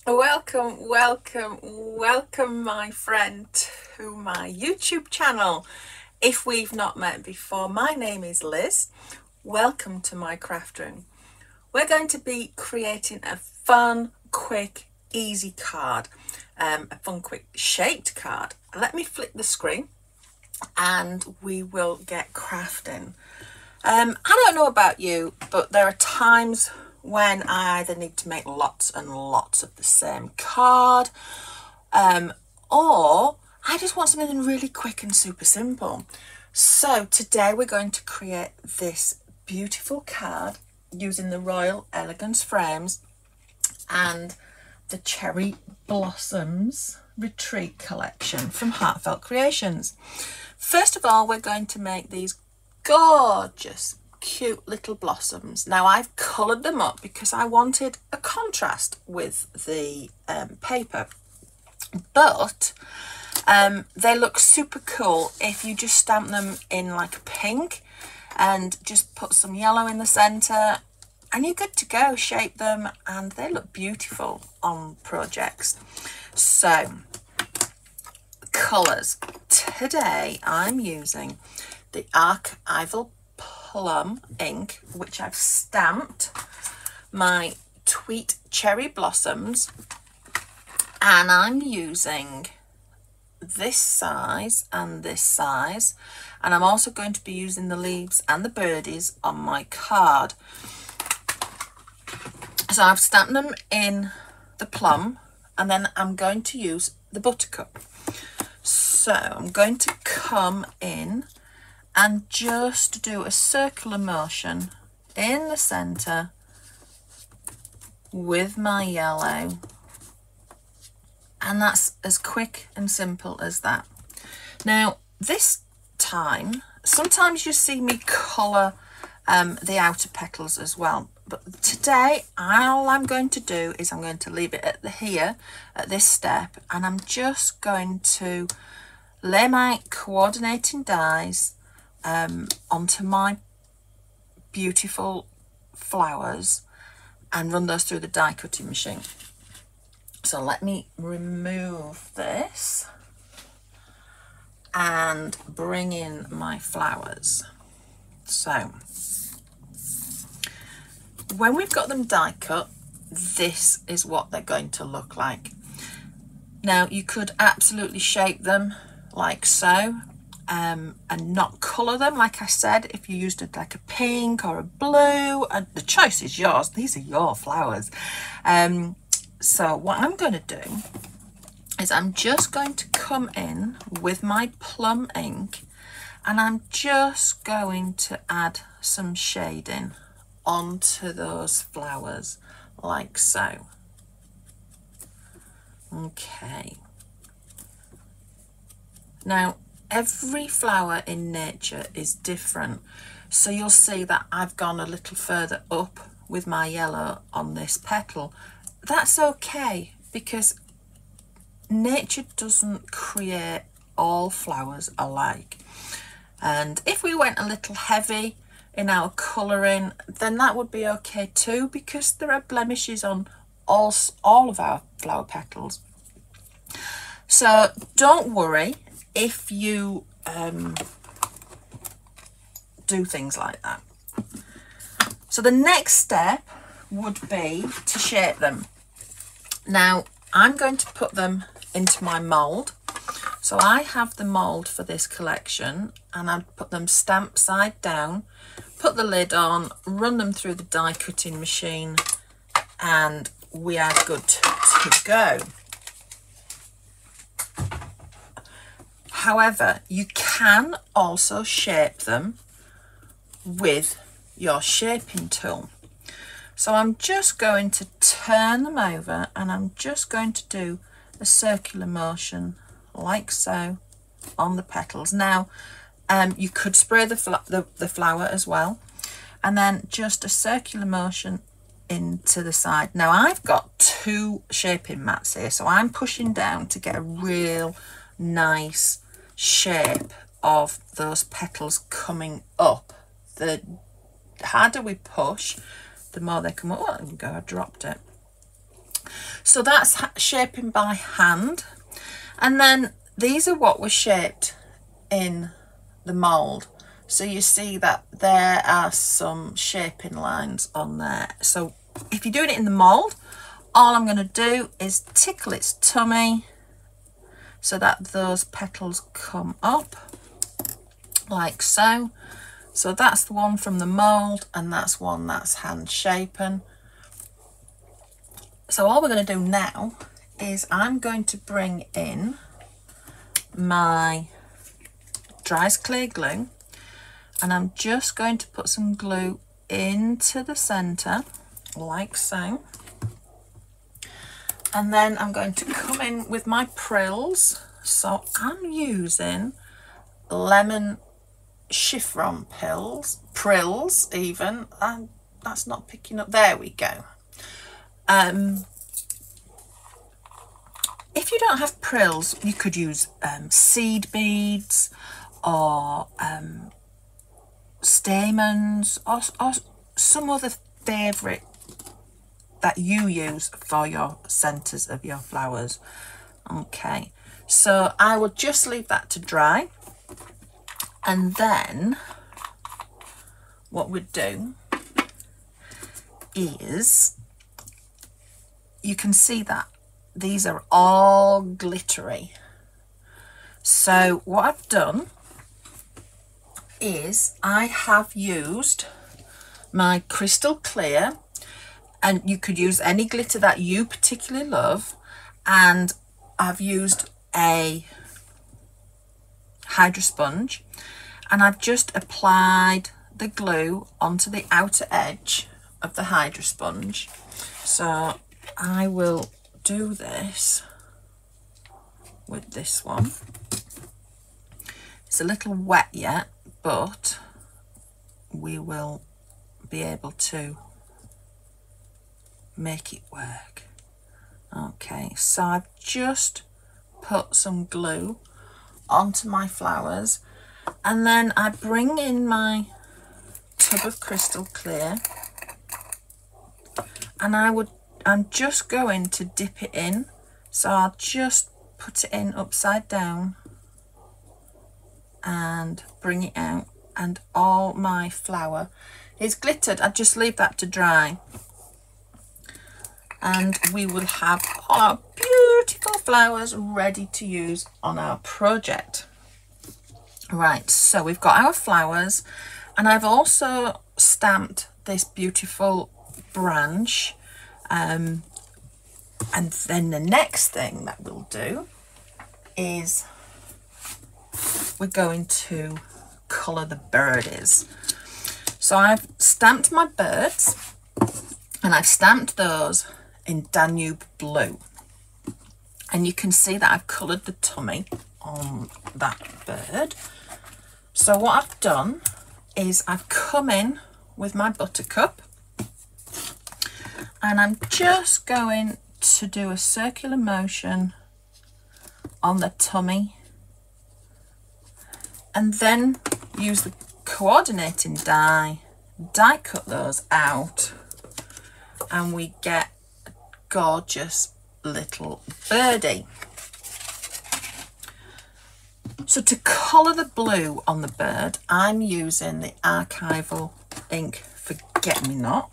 Welcome, welcome, welcome, my friend, to my YouTube channel. If we've not met before, my name is Liz. Welcome to my craft room. We're going to be creating a fun, quick, easy card, a fun, quick shaped card. Let me flick the screen and we will get crafting. I don't know about you, but there are times when I either need to make lots and lots of the same card, or I just want something really quick and super simple. So today we're going to create this beautiful card using the Royal Elegance frames and the Cherry Blossoms Retreat collection from Heartfelt Creations. First of all, we're going to make these gorgeous, cute little blossoms. Now I've coloured them up because I wanted a contrast with the paper, but they look super cool if you just stamp them in like a pink and just put some yellow in the centre, and you're good to go. Shape them and they look beautiful on projects. So colours. Today I'm using the Archival Plum ink, which I've stamped my Tweet Cherry Blossoms, and I'm using this size and this size, and I'm also going to be using the leaves and the birdies on my card. So I've stamped them in the plum, and then I'm going to use the buttercup. So I'm going to come in and just do a circular motion in the center with my yellow, and that's as quick and simple as that. Now this time, sometimes you see me colour the outer petals as well, but today all I'm going to do is I'm going to leave it at this step, and I'm just going to lay my coordinating dies onto my beautiful flowers and run those through the die cutting machine. So let me remove this and bring in my flowers. So when we've got them die cut, this is what they're going to look like. Now you could absolutely shape them like so, and not colour them, like I said, if you used it like a pink or a blue, and the choice is yours. These are your flowers. So what I'm going to do is I'm just going to come in with my plum ink, and I'm just going to add some shading onto those flowers like so. Okay. Now every flower in nature is different, so you'll see that I've gone a little further up with my yellow on this petal. That's okay, because nature doesn't create all flowers alike, and if we went a little heavy in our colouring, then that would be okay too, because there are blemishes on all of our flower petals. So don't worry if you do things like that. So the next step would be to shape them. Now I'm going to put them into my mould. So I have the mould for this collection, and I put them stamped side down, put the lid on, run them through the die cutting machine, and we are good to go. However, you can also shape them with your shaping tool. So I'm just going to turn them over, and I'm just going to do a circular motion like so on the petals. Now you could spray the flower as well, and then just a circular motion into the side. Now I've got two shaping mats here, so I'm pushing down to get a real nice shape of those petals coming up. The harder we push, the more they come up. Oh, there we go, I dropped it. So that's shaping by hand. And then these are what were shaped in the mould. So you see that there are some shaping lines on there. So if you're doing it in the mould, all I'm going to do is tickle its tummy so that those petals come up like so. So that's the one from the mould, and that's one that's hand shapen. So all we're going to do now is I'm going to bring in my dry as clay glue, and I'm just going to put some glue into the centre like so. And then I'm going to come in with my Prills. So I'm using lemon chiffon Prills even, and that's not picking up. There we go. If you don't have Prills, you could use seed beads or stamens or some other favourite that you use for your centres of your flowers. Okay, so I will just leave that to dry, and then what we'd do is, you can see that these are all glittery. So what I've done is I have used my crystal clear, and you could use any glitter that you particularly love, and I've used a hydro sponge, and I've just applied the glue onto the outer edge of the hydro sponge. So I will do this with this one. It's a little wet yet, but we will be able to make it work. Okay, so I've just put some glue onto my flowers, and then I bring in my tub of crystal clear, and I'm just going to dip it in. So I'll just put it in upside down and bring it out, and all my flower is glittered. I just leave that to dry, and we will have our beautiful flowers ready to use on our project. Right, so we've got our flowers, and I've also stamped this beautiful branch, and then the next thing that we'll do is we're going to colour the birdies. So I've stamped my birds, and I've stamped those in Danube blue, and you can see that I've coloured the tummy on that bird. So what I've done is I've come in with my Buttercup, and I'm just going to do a circular motion on the tummy, and then use the coordinating die cut those out, and we get a gorgeous little birdie. So to colour the blue on the bird, I'm using the archival ink Forget-Me-Not,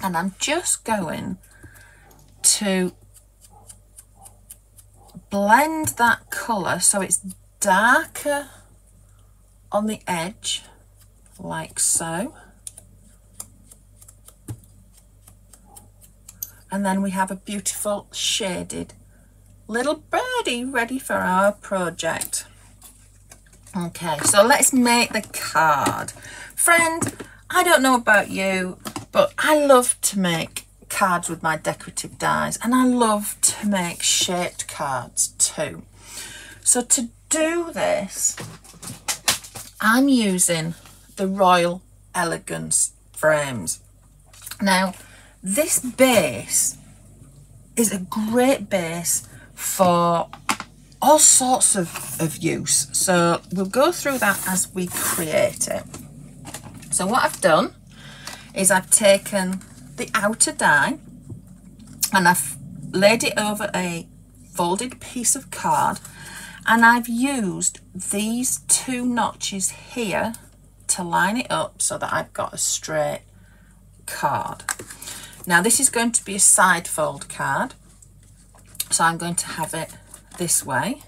and I'm just going to blend that colour so it's darker on the edge like so, and then we have a beautiful shaded little birdie ready for our project. Okay, so let's make the card. Friend, I don't know about you, but I love to make cards with my decorative dies, and I love to make shaped cards too. So to do this, I'm using the Royal Elegance frames. Now, this base is a great base for all sorts of use. So we'll go through that as we create it. So what I've done is I've taken the outer die, and I've laid it over a folded piece of card, and I've used these 2 notches here to line it up so that I've got a straight card. Now this is going to be a side fold card, so I'm going to have it this way,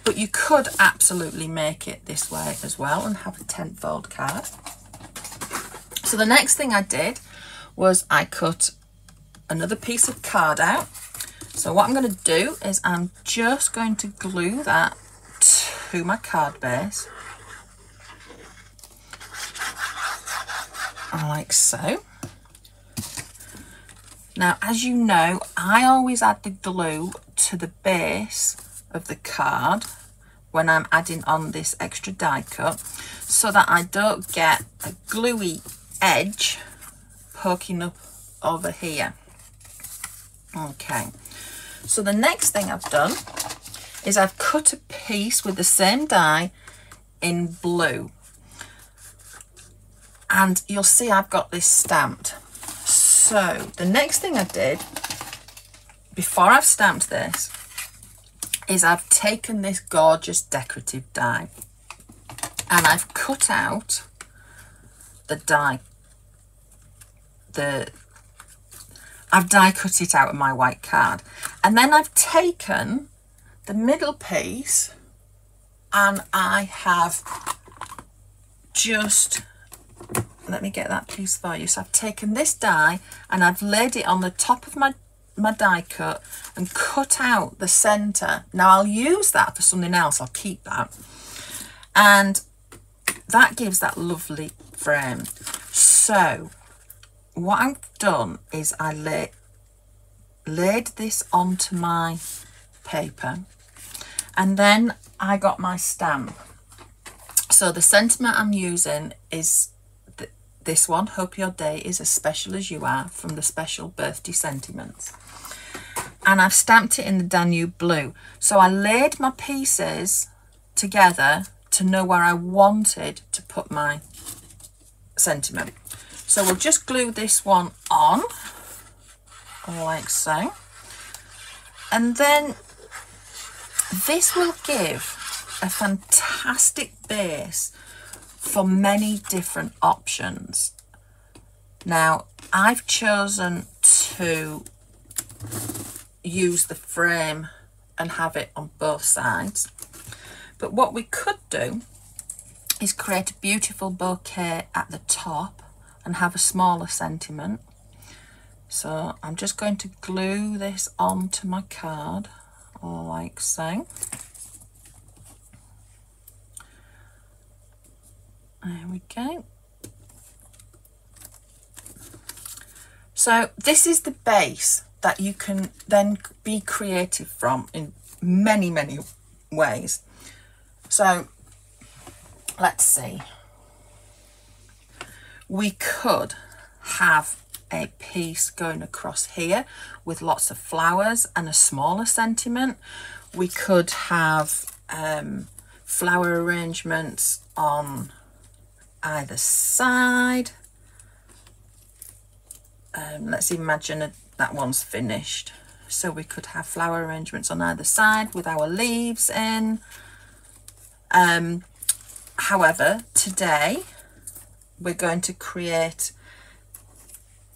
but you could absolutely make it this way as well and have a 10 fold card. So the next thing I did was I cut another piece of card out. So what I'm going to do is I'm just going to glue that to my card base, like so. Now, as you know, I always add the glue to the base of the card when I'm adding on this extra die cut, so that I don't get a gluey edge poking up over here. Okay, so the next thing I've done is I've cut a piece with the same die in blue, and you'll see I've got this stamped. So the next thing I did before I've stamped this is I've taken this gorgeous decorative die and I've cut out the die. I've die cut it out of my white card, and then I've taken the middle piece and I have just, let me get that piece for you. So I've taken this die and I've laid it on the top of my die cut and cut out the center. Now I'll use that for something else, I'll keep that, and that gives that lovely frame. So what I've done is I laid this onto my paper, and then I got my stamp. So the sentiment I'm using is this one: hope your day is as special as you are, from the special birthday sentiments. And I've stamped it in the Danube blue. So I laid my pieces together to know where I wanted to put my sentiment. So we'll just glue this one on like so, and then this will give a fantastic base for many different options. Now I've chosen to use the frame and have it on both sides, but what we could do is create a beautiful bouquet at the top and have a smaller sentiment. So I'm just going to glue this onto my card like so. There we go. So this is the base that you can then be creative from in many, many ways. So let's see. We could have a piece going across here with lots of flowers and a smaller sentiment. We could have flower arrangements on either side. Let's imagine that one's finished. So we could have flower arrangements on either side with our leaves in. However, today we're going to create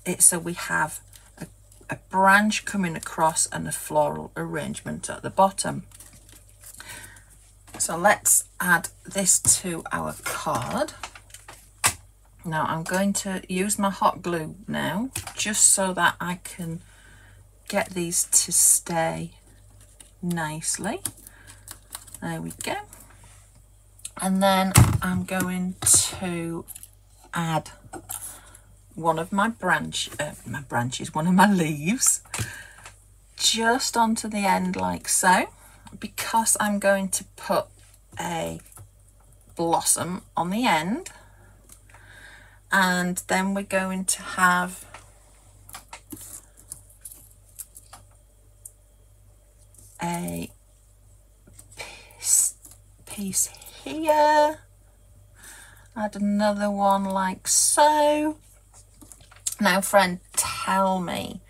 it so we have a branch coming across and a floral arrangement at the bottom. So let's add this to our card. Now I'm going to use my hot glue now, just so that I can get these to stay nicely. There we go. And then I'm going to add one of my one of my leaves just onto the end like so, because I'm going to put a blossom on the end, and then we're going to have a piece here, add another one like so. Now friend, tell me,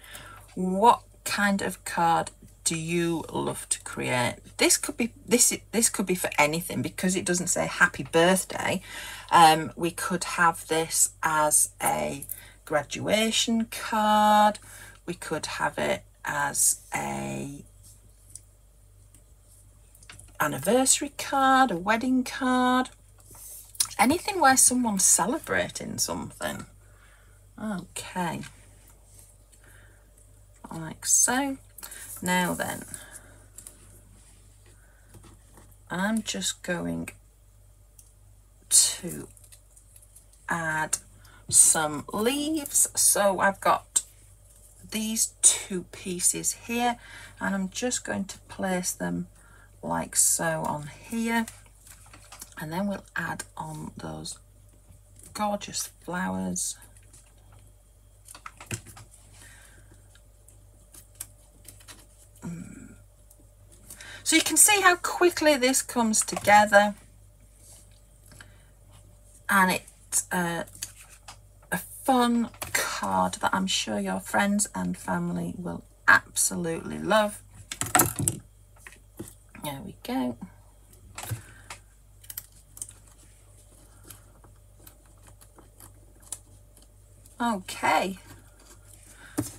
what kind of card do you love to create? This could be this could be for anything, because it doesn't say happy birthday. We could have this as a graduation card. We could have it as a anniversary card, a wedding card, anything where someone's celebrating something. Okay, like so. Now then, I'm just going to add some leaves. So I've got these two pieces here, and I'm just going to place them like so on here, and then we'll add on those gorgeous flowers. So you can see how quickly this comes together, and it's a fun card that I'm sure your friends and family will absolutely love. There we go. Okay,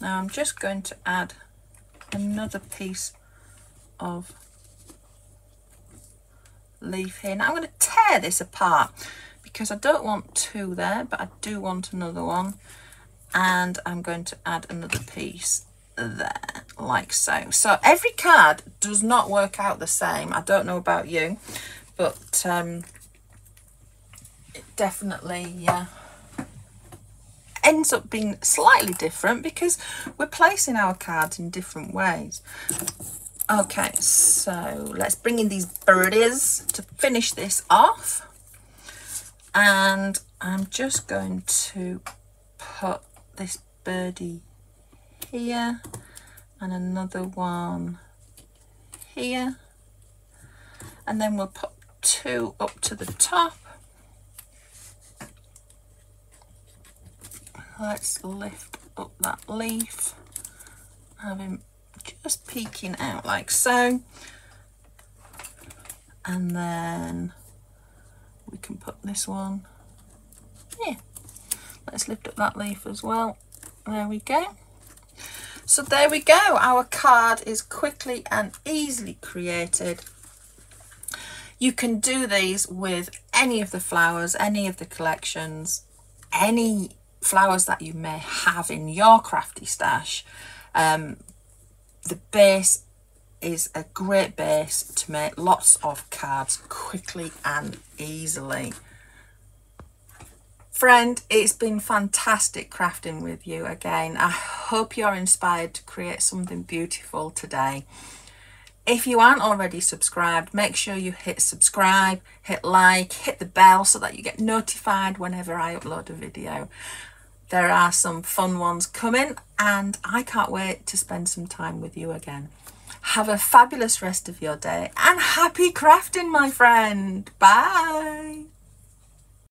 now I'm just going to add another piece of leaf here. Now I'm going to tear this apart because I don't want two there, but I do want another one, and I'm going to add another piece there like so. So every card does not work out the same. I don't know about you, but it definitely ends up being slightly different because we're placing our cards in different ways. Okay, so let's bring in these birdies to finish this off, and I'm just going to put this birdie here and another one here, and then we'll put two up to the top. Let's lift up that leaf, have him just peeking out like so, and then we can put this one here. Let's lift up that leaf as well. There we go. So there we go, our card is quickly and easily created. You can do these with any of the flowers, any of the collections, any flowers that you may have in your crafty stash. The base is a great base to make lots of cards quickly and easily. Friend, it's been fantastic crafting with you again. I hope you're inspired to create something beautiful today. If you aren't already subscribed, make sure you hit subscribe, hit like, hit the bell so that you get notified whenever I upload a video. There are some fun ones coming, and I can't wait to spend some time with you again. Have a fabulous rest of your day, and happy crafting, my friend. Bye.